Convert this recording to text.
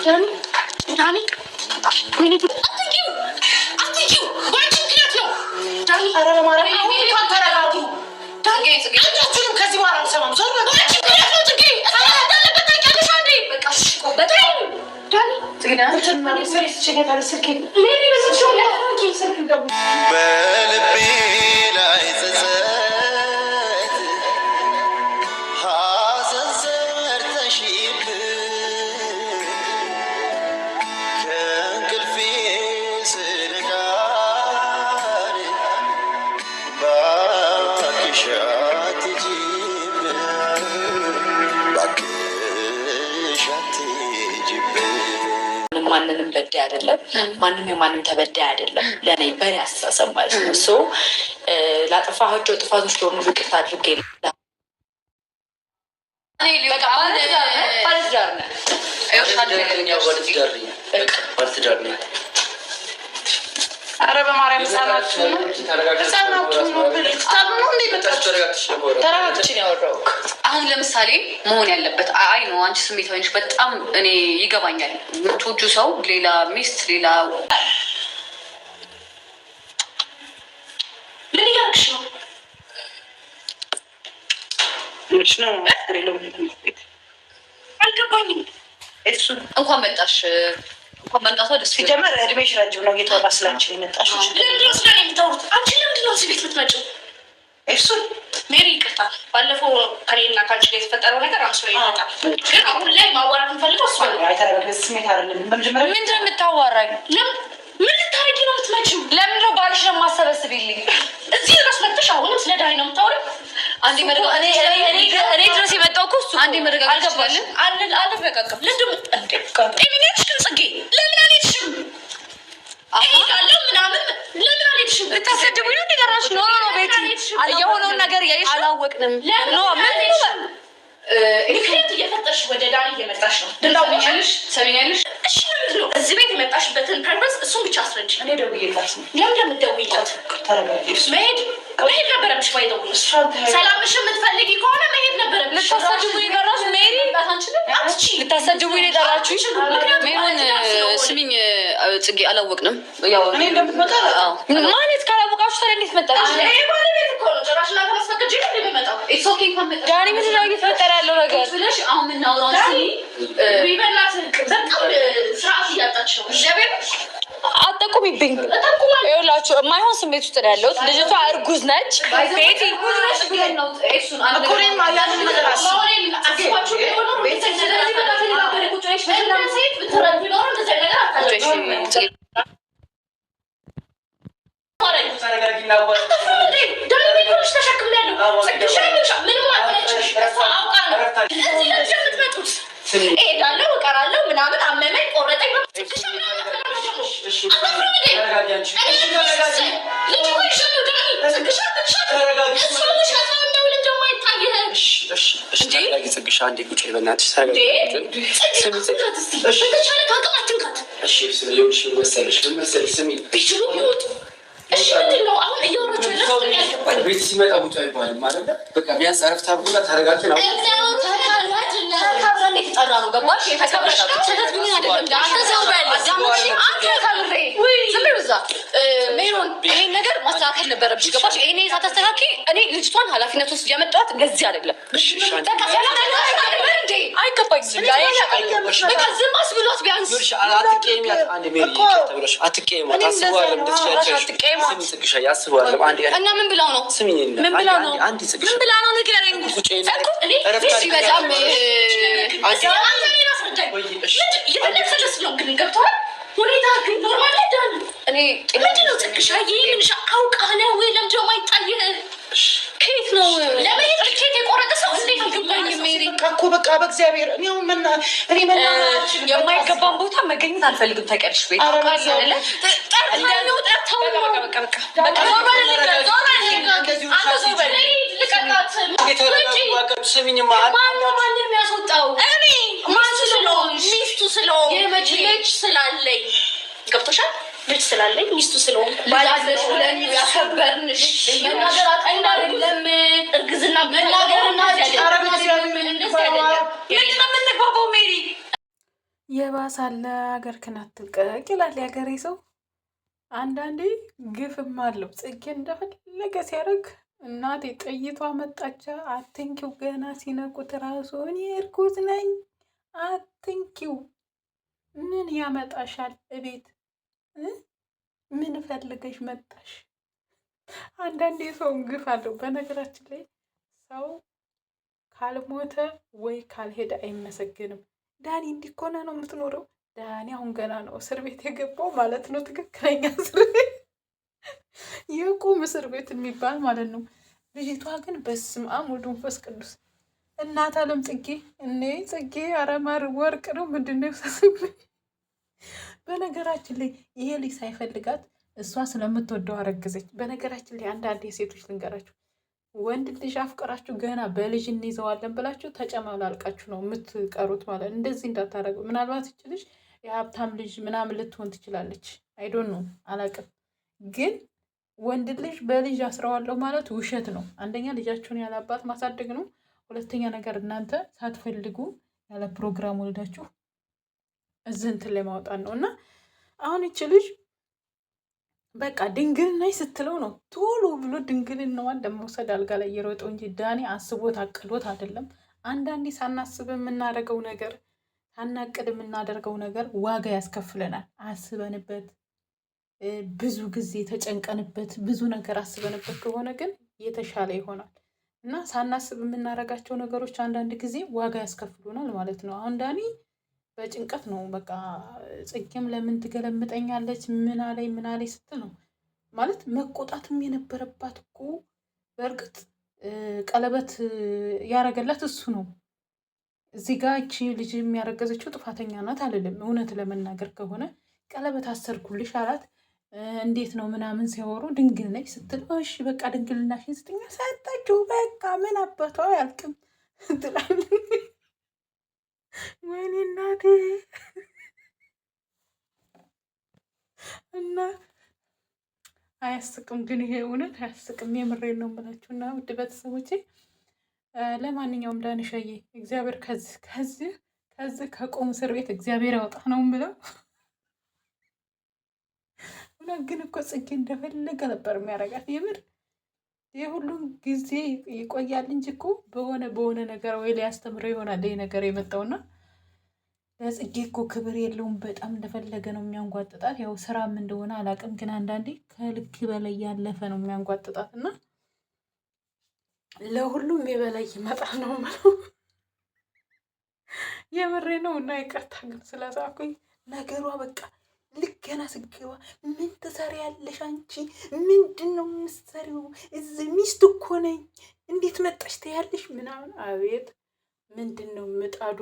ዳኒ አትንኪው ባንቺ ምክንያት ነው ዳኒ። ኧረ በማርያም አሁን እንኳን ተረጋጉ ዳኒ። አንዳችሁንም ከዚህ በኋላ አልሰማም። ዞር በል። ባንቺ ምክንያት ነው ጽጌ እንዳለበት ታውቂያለሽ አንዴ። በቃ እሺ በጣም ዳኒ ጽጌ አንቺን ማለት ሰሪስ ቸገታለ ስልኬ ሜሪ በሰው ያረጋጊ ስልክ ደቡ በልቤ ላይ ማንንም በዳይ አይደለም፣ ማንንም የማንም ተበዳይ አይደለም። ለኔ በኔ አስተሳሰብ ማለት ነው። ሶ ላጠፋቸው ጥፋቶች ደግሞ ይቅርታ አድርጌ ኧረ በማርያም ተረጋግችን ያወራው። አሁን ለምሳሌ መሆን ያለበት አይ ነው። አንቺ ስሜታዊ ነሽ በጣም እኔ ይገባኛል። የምትወጁ ሰው ሌላ ሚስት ሌላ ምን እያልክሽ ነው? አልገባኝም። እንኳን መጣሽ መምጣቷ ደስ ሲጀመር እድሜሽ ረጅም ነው። እየተወራ ስላንቺ የመጣሽ ለምንድን ነው ስለ የምታወሩት? አንቺ ለምንድን ነው እዚህ ቤት የምትመጪው? እሱን ሜሪ ይቅርታ፣ ባለፈው ከኔና ከአንቺ ላይ የተፈጠረው ነገር አንስሎ ይመጣል። ግን አሁን ላይ ማዋራት እንፈልገው እሷ ነው። አይተረጋገዝ ስሜት አይደለም። በመጀመሪያ ምንድን ነው የምታዋራኝ? ምን ልታረጊ ነው የምትመጪው? ለምንድን ነው ባልሽ ነው የማሰበስብልኝ? እዚህ ድረስ መጥተሽ አሁንም ስለ ዳኒ ነው የምታወሪው? አንዴ መረጋ እኔ ድረስ የመጣው እኮ እሱ አንዴ መረጋ አልገባሽም? አልረጋጋም። ለምንድን ጤነኛሽ ግን ጽጌ ለምን አልሄድሽም? እሄዳለሁ ምናምን ለምን አልሄድሽም? ልታሰድቡኝ ነው እንደገራሽ? ኖ ቤቲ የሆነውን ነገር ያይሽ አላወቅንም። ኖ ምን ምክንያት እየፈጠርሽ ወደ ዳኒ እየመጣሽ ነው። ድንዳውኛለሽ ሰሚኛለሽ። እሺ ለምንድን ነው እዚህ ቤት የመጣሽበትን ፐርፐስ እሱን ብቻ አስረጅ። እኔ ደውዬላት ነው። ለምን እንደምትደውይላት? መሄድ ነበረብሽ። ባይደውልሽ ሰላምሽ የምትፈልጊ ከሆነ መሄድ ነበረብሽ። ልታሰድቡኝ የጠራችሁ ሜሪ ልታሰድቡኝ የጠራችሁ ሜሮን ስሚኝ ጽጌ አላወቅንም። እኔ እንደምትመጣ ማለት ካላወቃችሁ ታዲያ እንዴት መጣች? ባለቤት እኮ ነው። ጭራሽ ላተማስፈቀጅ ነው የሚመጣው። ዳኒ ምንድን ነው እየተፈጠረ ያለው ነገር ብለሽ አሁን የምናውራው በእናትህ በጣም ስርዓት እያጣች ነው። እግዚአብሔር አጠቁሚብኝ። ይኸውላችሁ የማይሆን ስሜት ውስጥ ነው ያለሁት። ልጅቷ እርጉዝ ነች። ቤቲ እሄዳለሁ እቀራለሁ ምናምን አመመኝ ቆረጠኝ ቤት ሲመጣ ቦታ ይባላል ማለት ነው። በቃ ቢያንስ አረፍታ ብላ ታረጋግጥ ነው። ጠራ ነው ገባሽ? ሜሮን ይሄን ነገር ማስተካከል ነበረብሽ ገባሽ? ይሄኔ ሳታስተካኪ እኔ ልጅቷን ኃላፊነት ውስጥ ያመጣኋት ለዚህ አይደለም። አይገባኝም። በቃ ዝም አስብሏት ቢያንስ እና ምን ብላው ነው? ምን ብላው ነው? ንገረኝ። በጣም ሁኔታ ግን ኖርማል አይደለም። እኔ ምንድን ነው ጽግሻ ይህንሻ አውቃ ነው ወይ ለምንድን ነው የማይታይህ? ከየት ነው ለመሄድ ትኬት የቆረጠ ሰው እንዴት አልገባኝም? ሜሪ እኮ በቃ በእግዚአብሔር እኔ የማይገባን ቦታ መገኘት አልፈልግም። ታውቂያለሽ ቤት ማንም ያስወጣው ሚስቱ ስለሆነ ልጅ ስላለኝ ገብቶሻል። ልጅ ስላለኝ ሚስቱ ስለሆነ ባላዘሽ ብለን ያከበርንሽ መናገር አይደለም እርግዝና መናገርና የባሳለ ሀገር ክናትልቀቅ ይላል የሀገሬ ሰው። አንዳንዴ ግፍም አለው። ጽጌ እንደፈለገ ሲያደርግ እናቴ ጥይቷ መጣቻ አትንኪው። ገና ሲነቁት ራሱ እኔ እርጉዝ ነኝ አትንኪው። ምን ያመጣሻል እቤት? ምን ፈልገሽ መጣሽ? አንዳንዴ ሰውን ግፍ አለው። በነገራችን ላይ ሰው ካልሞተ ወይ ካልሄደ አይመሰግንም። ዳኒ እንዲኮነ ነው የምትኖረው። ዳኒ አሁን ገና ነው እስር ቤት የገባው ማለት ነው። ትክክለኛ እስር ቤት፣ የቁም እስር ቤት የሚባል ማለት ነው። ልጅቷ ግን በስመ አብ ወወልድ ወመንፈስ ቅዱስ እናት አለም ጽጌ እኔ ጽጌ አረማር ወርቅ ነው ምንድነው የወሰስብኝ። በነገራችን ላይ ይሄ ልጅ ሳይፈልጋት እሷ ስለምትወደው አረገዘች። በነገራችን ላይ አንዳንድ ሴቶች ልንገራችሁ፣ ወንድ ልጅ አፍቀራችሁ ገና በልጅ እንይዘዋለን ብላችሁ ተጨማላልቃችሁ ነው የምትቀሩት ማለት። እንደዚህ እንዳታረጉ። ምናልባት ይች ልጅ የሀብታም ልጅ ምናምን ልትሆን ትችላለች። አይዶን ነው አላቅም። ግን ወንድ ልጅ በልጅ አስረዋለሁ ማለት ውሸት ነው። አንደኛ ልጃችሁን ያለ አባት ማሳደግ ነው። ሁለተኛ ነገር እናንተ ሳትፈልጉ ያለ ፕሮግራም ወልዳችሁ እዚህ እንትን ላይ ማውጣት ነው። እና አሁን ይች ልጅ በቃ ድንግልና ስትለው ነው ቶሎ ብሎ ድንግልናዋን ለመውሰድ አልጋ ላይ እየሮጠው እንጂ ዳኒ አስቦት አቅዶት አይደለም። አንዳንዴ ሳናስብ የምናደርገው ነገር ሳናቅድ የምናደርገው ነገር ዋጋ ያስከፍለናል። አስበንበት ብዙ ጊዜ ተጨንቀንበት ብዙ ነገር አስበንበት ከሆነ ግን የተሻለ ይሆናል። እና ሳናስብ የምናደርጋቸው ነገሮች አንዳንድ ጊዜ ዋጋ ያስከፍሉናል ማለት ነው። አሁን ዳኒ በጭንቀት ነው በቃ። ጽጌም ለምን ትገለምጠኛለች ምናላይ ስትል ነው ማለት መቆጣትም የነበረባት እኮ። በእርግጥ ቀለበት ያረገላት እሱ ነው። እዚህ ጋ እቺ ልጅ የሚያረገዘችው ጥፋተኛ ናት አልልም። እውነት ለመናገር ከሆነ ቀለበት አሰርኩልሽ አላት። እንዴት ነው ምናምን ሲያወሩ ድንግል ነች ስትል እሺ በቃ ድንግልናሽን ስትኛ ሰጠችው። በቃ ምን አባቷ አያልቅም ትላለች። ወይኔ እናቴ እና አያስቅም። ግን ይሄ እውነት አያስቅም። የምሬን ነው የምላችሁ። እና ውድ ቤተሰቦቼ ለማንኛውም ዳንሻዬ እግዚአብሔር ከዚህ ከቁም እስር ቤት እግዚአብሔር ያወጣ ነው የምለው። እውነት ግን እኮ ጽጌ እንደፈለገ ነበር የሚያደርጋት። የምር የሁሉም ጊዜ ይቆያል እንጂ እኮ በሆነ ነገር ወይ ሊያስተምረው ይሆናል ይህ ነገር የመጣውና ለጽጌ እኮ ክብር የለውም። በጣም እንደፈለገ ነው የሚያንጓጥጣት። ያው ስራም እንደሆነ አላውቅም፣ ግን አንዳንዴ ከልክ በላይ ያለፈ ነው የሚያንጓጥጣት እና ለሁሉም የበላይ ይመጣል ነው የምለው። የምሬ ነው። እና ይቅርታ ግን ስለሳኩኝ ነገሯ በቃ ልክ ገና ስገባ ምን ትሰሪያለሽ አንቺ? ምንድን ነው የምትሰሪው? እዚህ ሚስት እኮ ነኝ እንዴት መጣሽ ትያለሽ ምናምን። አቤት ምንድን ነው ምጣዱ